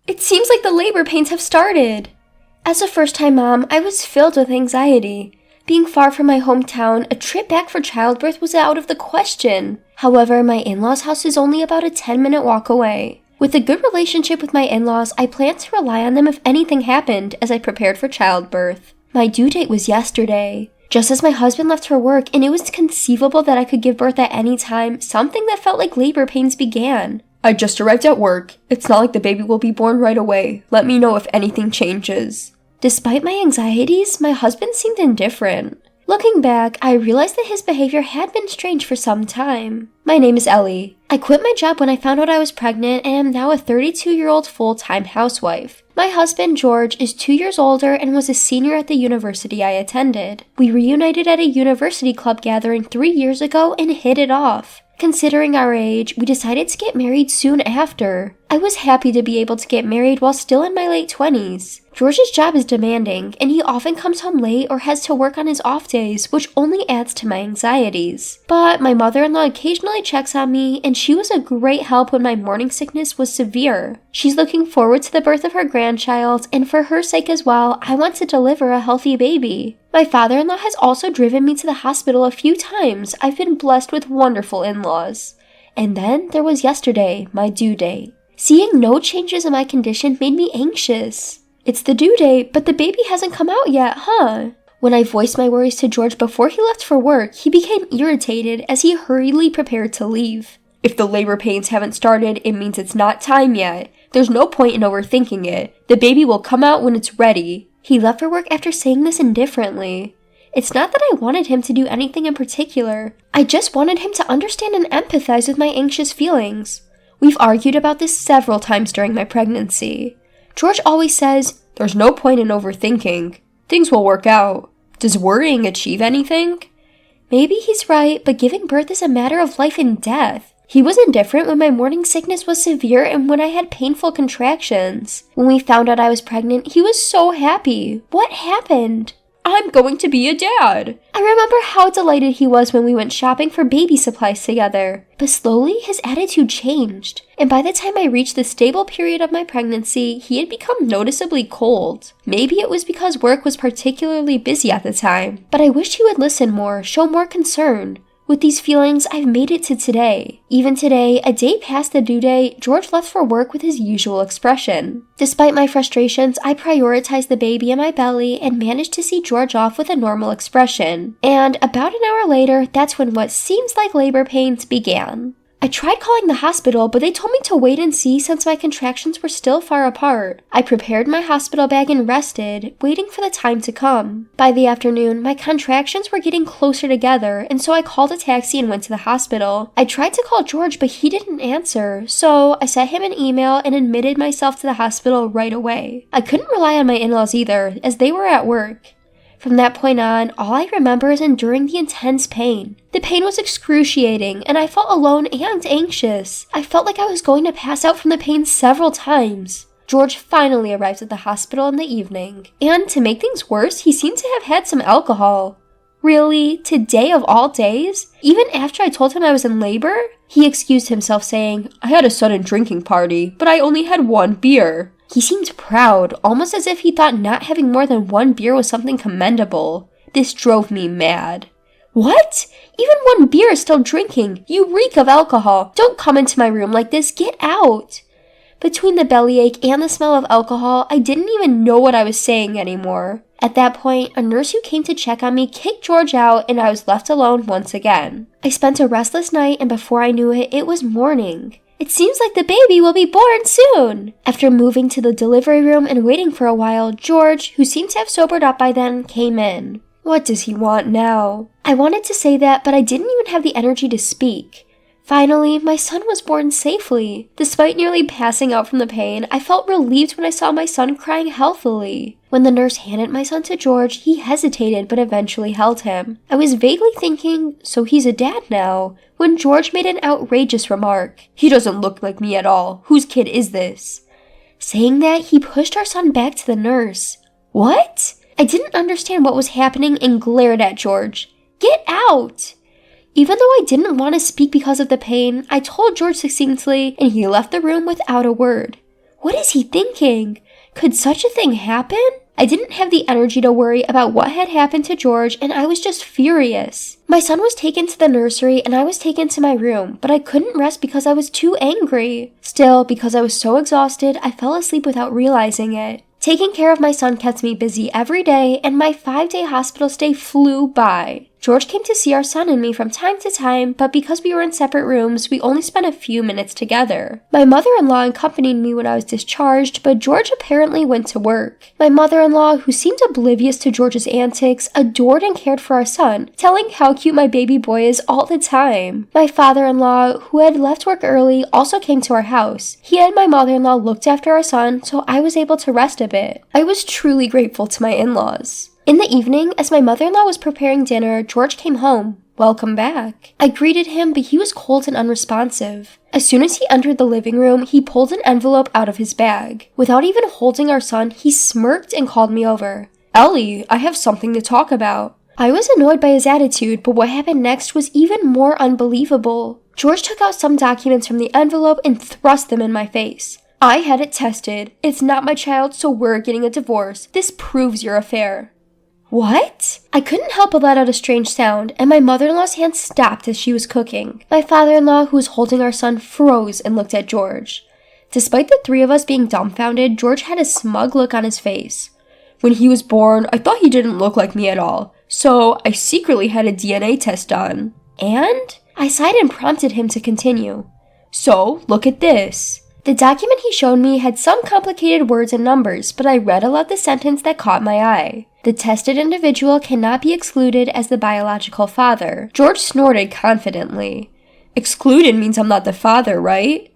It seems like the labor pains have started. As a first-time mom, I was filled with anxiety. Being far from my hometown, a trip back for childbirth was out of the question. However, my in-laws' house is only about a 10-minute walk away. With a good relationship with my in-laws, I planned to rely on them if anything happened as I prepared for childbirth. My due date was yesterday. Just as my husband left for work and it was conceivable that I could give birth at any time, something that felt like labor pains began. I just arrived at work. It's not like the baby will be born right away. Let me know if anything changes. Despite my anxieties, my husband seemed indifferent. Looking back, I realized that his behavior had been strange for some time. My name is Ellie. I quit my job when I found out I was pregnant and am now a 32-year-old full-time housewife. My husband, George, is 2 years older and was a senior at the university I attended. We reunited at a university club gathering 3 years ago and hit it off. Considering our age, we decided to get married soon after. I was happy to be able to get married while still in my late 20s. George's job is demanding, and he often comes home late or has to work on his off days, which only adds to my anxieties. But my mother-in-law occasionally checks on me, and she was a great help when my morning sickness was severe. She's looking forward to the birth of her grandchild, and for her sake as well, I want to deliver a healthy baby. My father-in-law has also driven me to the hospital a few times. I've been blessed with wonderful in-laws. And then there was yesterday, my due date. Seeing no changes in my condition made me anxious. It's the due date, but the baby hasn't come out yet, huh? When I voiced my worries to George before he left for work, he became irritated as he hurriedly prepared to leave. If the labor pains haven't started, it means it's not time yet. There's no point in overthinking it. The baby will come out when it's ready. He left for work after saying this indifferently. It's not that I wanted him to do anything in particular. I just wanted him to understand and empathize with my anxious feelings. We've argued about this several times during my pregnancy. George always says, "There's no point in overthinking. Things will work out. Does worrying achieve anything?" Maybe he's right, but giving birth is a matter of life and death. He was indifferent when my morning sickness was severe and when I had painful contractions. When we found out I was pregnant, he was so happy. What happened? I'm going to be a dad. I remember how delighted he was when we went shopping for baby supplies together. But slowly, his attitude changed. And by the time I reached the stable period of my pregnancy, he had become noticeably cold. Maybe it was because work was particularly busy at the time. But I wished he would listen more, show more concern. With these feelings, I've made it to today. Even today, a day past the due date, George left for work with his usual expression. Despite my frustrations, I prioritized the baby in my belly and managed to see George off with a normal expression. And about an hour later, that's when what seems like labor pains began. I tried calling the hospital, but they told me to wait and see since my contractions were still far apart. I prepared my hospital bag and rested, waiting for the time to come. By the afternoon, my contractions were getting closer together, and so I called a taxi and went to the hospital. I tried to call George, but he didn't answer, so I sent him an email and admitted myself to the hospital right away. I couldn't rely on my in-laws either, as they were at work. From that point on, all I remember is enduring the intense pain. The pain was excruciating, and I felt alone and anxious. I felt like I was going to pass out from the pain several times. George finally arrived at the hospital in the evening, and to make things worse, he seemed to have had some alcohol. Really? Today of all days? Even after I told him I was in labor? He excused himself saying, "I had a sudden drinking party, but I only had 1 beer. He seemed proud, almost as if he thought not having more than 1 beer was something commendable. This drove me mad. What? Even 1 beer is still drinking. You reek of alcohol. Don't come into my room like this. Get out. Between the bellyache and the smell of alcohol, I didn't even know what I was saying anymore. At that point, a nurse who came to check on me kicked George out and I was left alone once again. I spent a restless night and before I knew it, it was morning. It seems like the baby will be born soon. After moving to the delivery room and waiting for a while, George, who seemed to have sobered up by then, came in. What does he want now? I wanted to say that, but I didn't even have the energy to speak. Finally, my son was born safely. Despite nearly passing out from the pain, I felt relieved when I saw my son crying healthily. When the nurse handed my son to George, he hesitated but eventually held him. I was vaguely thinking, so he's a dad now, when George made an outrageous remark. "He doesn't look like me at all. Whose kid is this?" Saying that, he pushed our son back to the nurse. What? I didn't understand what was happening and glared at George. "Get out!" Even though I didn't want to speak because of the pain, I told George succinctly, and he left the room without a word. What is he thinking? Could such a thing happen? I didn't have the energy to worry about what had happened to George, and I was just furious. My son was taken to the nursery and I was taken to my room, but I couldn't rest because I was too angry. Still, because I was so exhausted, I fell asleep without realizing it. Taking care of my son kept me busy every day, and my 5-day hospital stay flew by. George came to see our son and me from time to time, but because we were in separate rooms, we only spent a few minutes together. My mother-in-law accompanied me when I was discharged, but George apparently went to work. My mother-in-law, who seemed oblivious to George's antics, adored and cared for our son, telling how cute my baby boy is all the time. My father-in-law, who had left work early, also came to our house. He and my mother-in-law looked after our son, so I was able to rest a bit. I was truly grateful to my in-laws. In the evening, as my mother-in-law was preparing dinner, George came home. Welcome back. I greeted him, but he was cold and unresponsive. As soon as he entered the living room, he pulled an envelope out of his bag. Without even holding our son, he smirked and called me over. "Ellie, I have something to talk about." I was annoyed by his attitude, but what happened next was even more unbelievable. George took out some documents from the envelope and thrust them in my face. "I had it tested. It's not my child, so we're getting a divorce. This proves your affair." What? I couldn't help but let out a strange sound, and my mother-in-law's hand stopped as she was cooking. My father-in-law, who was holding our son, froze and looked at George. Despite the three of us being dumbfounded, George had a smug look on his face. "When he was born, I thought he didn't look like me at all, so I secretly had a DNA test done." And? I sighed and prompted him to continue. "So, look at this." The document he showed me had some complicated words and numbers, but I read aloud the sentence that caught my eye. "The tested individual cannot be excluded as the biological father." George snorted confidently. "Excluded means I'm not the father, right?"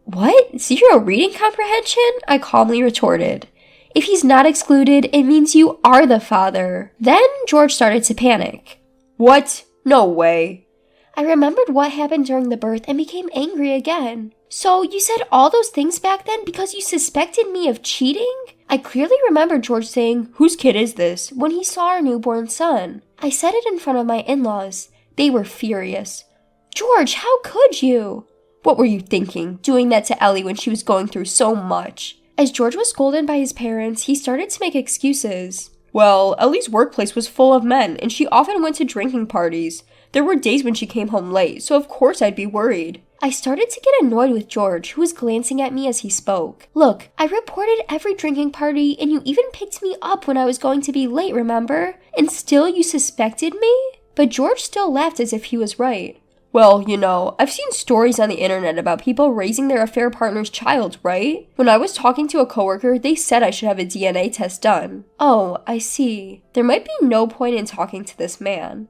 "What? 0 reading comprehension?" I calmly retorted. "If he's not excluded, it means you are the father." Then George started to panic. "What? No way." I remembered what happened during the birth and became angry again. "So you said all those things back then because you suspected me of cheating?" I clearly remember George saying, "Whose kid is this?" when he saw our newborn son. I said it in front of my in-laws. They were furious. "George, how could you?" "What were you thinking, doing that to Ellie when she was going through so much?" As George was scolded by his parents, he started to make excuses. "Well, Ellie's workplace was full of men, and she often went to drinking parties. There were days when she came home late, so of course I'd be worried." I started to get annoyed with George, who was glancing at me as he spoke. "Look, I reported every drinking party, and you even picked me up when I was going to be late, remember? And still you suspected me?" But George still laughed as if he was right. "Well, you know, I've seen stories on the internet about people raising their affair partner's child, right? When I was talking to a coworker, they said I should have a DNA test done." "Oh, I see. There might be no point in talking to this man."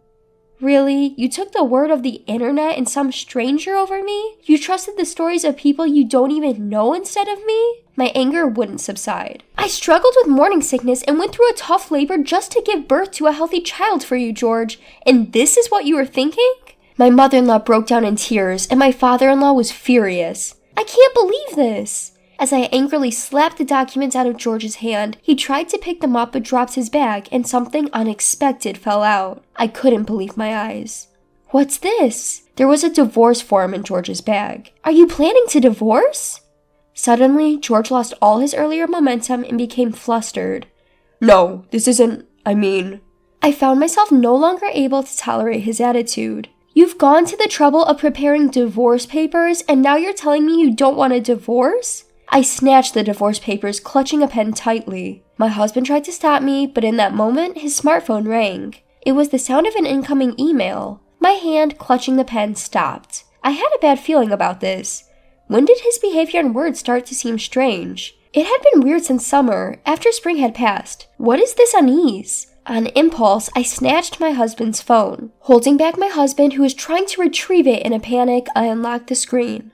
"Really? You took the word of the internet and some stranger over me? You trusted the stories of people you don't even know instead of me?" My anger wouldn't subside. "I struggled with morning sickness and went through a tough labor just to give birth to a healthy child for you, George. And this is what you were thinking?" My mother-in-law broke down in tears, and my father-in-law was furious. "I can't believe this." As I angrily slapped the documents out of George's hand, he tried to pick them up but dropped his bag, and something unexpected fell out. I couldn't believe my eyes. "What's this?" There was a divorce form in George's bag. "Are you planning to divorce?" Suddenly, George lost all his earlier momentum and became flustered. "No, this isn't, I found myself no longer able to tolerate his attitude. "You've gone to the trouble of preparing divorce papers, and now you're telling me you don't want a divorce?" I snatched the divorce papers, clutching a pen tightly. My husband tried to stop me, but in that moment, his smartphone rang. It was the sound of an incoming email. My hand, clutching the pen, stopped. I had a bad feeling about this. When did his behavior and words start to seem strange? It had been weird since summer, after spring had passed. What is this unease? On impulse, I snatched my husband's phone. Holding back my husband, who was trying to retrieve it in a panic, I unlocked the screen.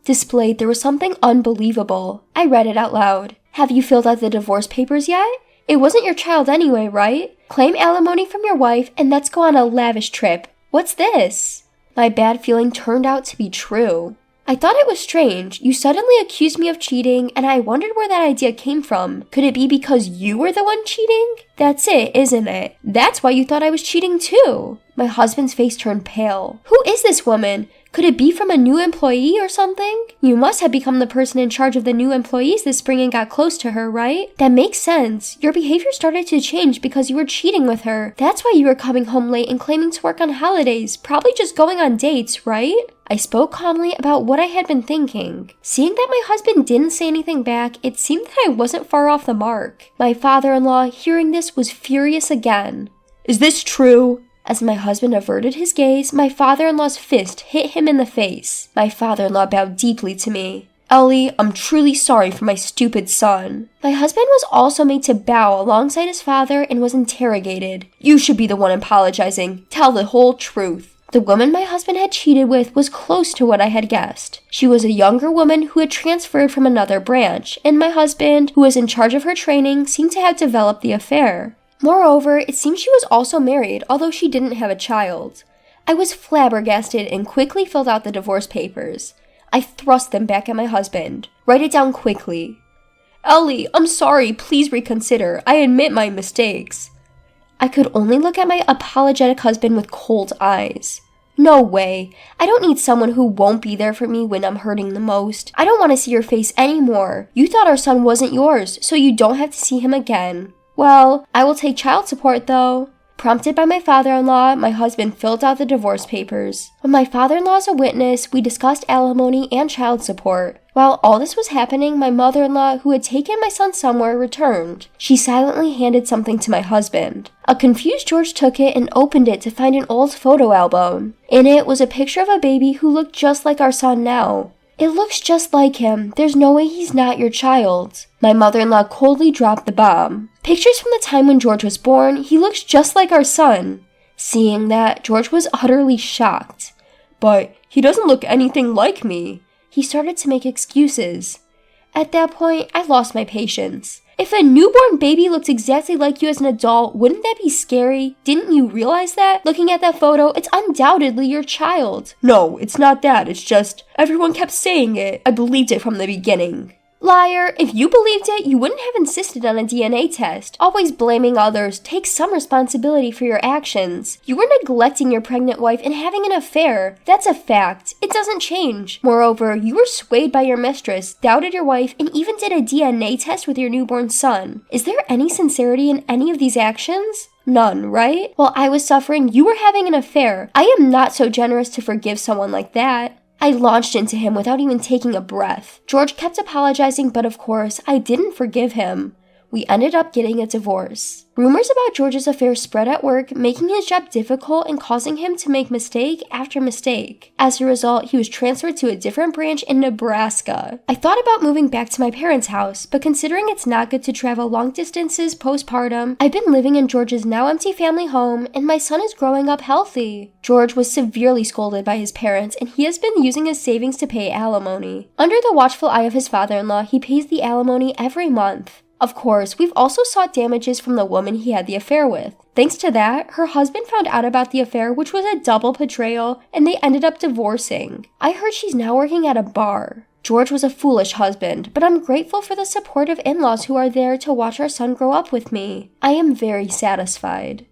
Displayed, there was something unbelievable. I read it out loud. "Have you filled out the divorce papers yet? It wasn't your child anyway, right? Claim alimony from your wife, and let's go on a lavish trip. What's this?" My bad feeling turned out to be true. I thought it was strange. You suddenly accused me of cheating, and I wondered where that idea came from. Could it be because you were the one cheating? That's it, isn't it? That's why you thought I was cheating too. My husband's face turned pale. "Who is this woman? Could it be from a new employee or something? You must have become the person in charge of the new employees this spring and got close to her, right? That makes sense. Your behavior started to change because you were cheating with her. That's why you were coming home late and claiming to work on holidays, probably just going on dates, right? I spoke calmly about what I had been thinking. Seeing that my husband didn't say anything back, it seemed that I wasn't far off the mark. My father-in-law, hearing this, was furious again. Is this true? As my husband averted his gaze, my father-in-law's fist hit him in the face. My father-in-law bowed deeply to me. Ellie, I'm truly sorry for my stupid son. My husband was also made to bow alongside his father and was interrogated. You should be the one apologizing. Tell the whole truth. The woman my husband had cheated with was close to what I had guessed. She was a younger woman who had transferred from another branch, and my husband, who was in charge of her training, seemed to have developed the affair. Moreover, it seemed she was also married, although she didn't have a child. I was flabbergasted and quickly filled out the divorce papers. I thrust them back at my husband. Write it down quickly. Ellie, I'm sorry, please reconsider. I admit my mistakes. I could only look at my apologetic husband with cold eyes. No way. I don't need someone who won't be there for me when I'm hurting the most. I don't want to see your face anymore. You thought our son wasn't yours, so you don't have to see him again. Well, I will take child support though. Prompted by my father-in-law, my husband filled out the divorce papers. When my father-in-law is a witness, we discussed alimony and child support. While all this was happening, my mother-in-law, who had taken my son somewhere, returned. She silently handed something to my husband. A confused George took it and opened it to find an old photo album. In it was a picture of a baby who looked just like our son now. It looks just like him. There's no way he's not your child. My mother-in-law coldly dropped the bomb. Pictures from the time when George was born, he looks just like our son. Seeing that, George was utterly shocked. But he doesn't look anything like me. He started to make excuses. At that point, I lost my patience. If a newborn baby looks exactly like you as an adult, wouldn't that be scary? Didn't you realize that? Looking at that photo, it's undoubtedly your child. No, it's not that. It's just, everyone kept saying it. I believed it from the beginning. Liar, if you believed it, you wouldn't have insisted on a DNA test. Always blaming others. Take some responsibility for your actions. You were neglecting your pregnant wife and having an affair. That's a fact. It doesn't change. Moreover, you were swayed by your mistress, doubted your wife, and even did a DNA test with your newborn son. Is there any sincerity in any of these actions? None, right? While I was suffering, you were having an affair. I am not so generous to forgive someone like that. I launched into him without even taking a breath. George kept apologizing, but of course, I didn't forgive him. We ended up getting a divorce. Rumors about George's affair spread at work, making his job difficult and causing him to make mistake after mistake. As a result, he was transferred to a different branch in Nebraska. I thought about moving back to my parents' house, but considering it's not good to travel long distances postpartum, I've been living in George's now empty family home, and my son is growing up healthy. George was severely scolded by his parents, and he has been using his savings to pay alimony. Under the watchful eye of his father-in-law, he pays the alimony every month. Of course, we've also sought damages from the woman he had the affair with. Thanks to that, her husband found out about the affair, which was a double betrayal, and they ended up divorcing. I heard she's now working at a bar. George was a foolish husband, but I'm grateful for the supportive in-laws who are there to watch our son grow up with me. I am very satisfied.